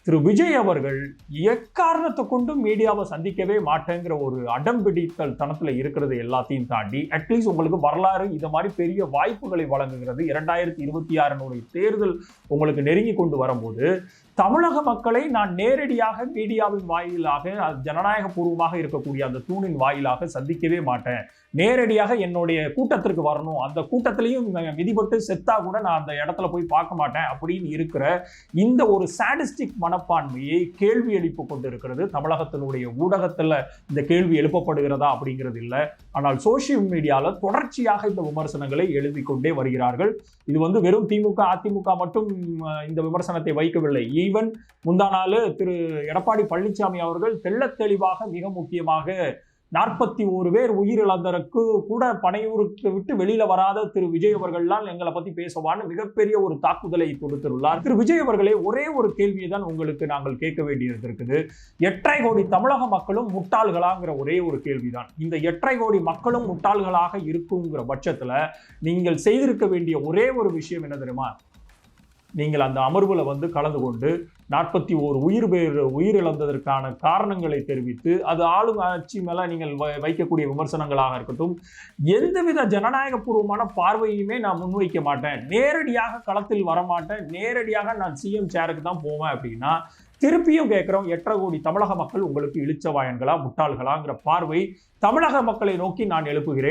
திரு விஜய் அவர்கள் எக்காரணத்தை கொண்டும் மீடியாவை சந்திக்கவே மாட்டேங்கிற ஒரு அடம்பிடித்தல் தனத்துல இருக்கிறது எல்லாத்தையும் தாண்டி அட்லீஸ்ட் உங்களுக்கு வரலாறு இந்த மாதிரி பெரிய வாய்ப்புகளை வழங்குகிறது. 2026 தேர்தல் உங்களுக்கு நெருங்கி கொண்டு வரும்போது தமிழக மக்களை நான் நேரடியாக மீடியாவின் வாயிலாக ஜனநாயக பூர்வமாக இருக்கக்கூடிய அந்த தூணின் வாயிலாக சந்திக்கவே மாட்டேன், நேரடியாக என்னுடைய கூட்டத்திற்கு வரணும், அந்த கூட்டத்திலையும் விதிபட்டு செத்தா கூட நான் அந்த இடத்துல போய் பார்க்க மாட்டேன் அப்படின்னு இருக்கிற இந்த ஒரு சாடிஸ்டிக் மனப்பான்மையை கேள்வி எழுப்பி கொண்டிருக்கிறது. தமிழகத்தினுடைய ஊடகத்துல இந்த கேள்வி எழுப்பப்படுகிறதா அப்படிங்கிறது இல்லை, ஆனால் சோசியல் மீடியால தொடர்ச்சியாக இந்த விமர்சனங்களை எழுதி கொண்டே வருகிறார்கள். இது வெறும் திமுக அதிமுக மட்டும் இந்த விமர்சனத்தை வைக்கவில்லை. ஈவன் முந்தா நாள் திரு எடப்பாடி பழனிசாமி அவர்கள் தெள்ளத் தெளிவாக மிக முக்கியமாக 41 பேர் உயிரிழந்ததற்கு கூட பனையூருக்கு விட்டு வெளியில வராத திரு விஜய் அவர்கள்லாம் எங்களை பத்தி பேசுவான்னு மிகப்பெரிய ஒரு தாக்குதலை தொடுத்துள்ளார். திரு விஜய் அவர்களே, ஒரே ஒரு கேள்வியை தான் உங்களுக்கு நாங்கள் கேட்க வேண்டியது இருக்குது. 8.5 கோடி தமிழக மக்களும் முட்டாள்களாங்கிற ஒரே ஒரு கேள்விதான். இந்த 8.5 கோடி மக்களும் முட்டாள்களாக இருக்குங்கிற பட்சத்துல நீங்கள் செய்திருக்க வேண்டிய ஒரே ஒரு விஷயம் என்ன தெரியுமா? நீங்கள் அந்த அமர்வுல கலந்து கொண்டு 41 உயிரிழந்ததற்கான காரணங்களை தெரிவித்து அது ஆளுங்கட்சி மேல நீங்கள் வைக்கக்கூடிய விமர்சனங்களாக இருக்கட்டும், எந்தவித ஜனநாயக பூர்வமான பார்வையுமே நான் முன்வைக்க மாட்டேன், நேரடியாக களத்தில் வரமாட்டேன், நேரடியாக நான் சிஎம் சேருக்கு தான் போவேன் அப்படின்னா திருப்பியும் கேட்கிறோம், 8.5 கோடி தமிழக மக்கள் உங்களுக்கு இளிச்சவாயன்களா முட்டாள்களாங்கிற பார்வை தமிழக மக்களை நோக்கி நான் எழுப்புகிறேன்.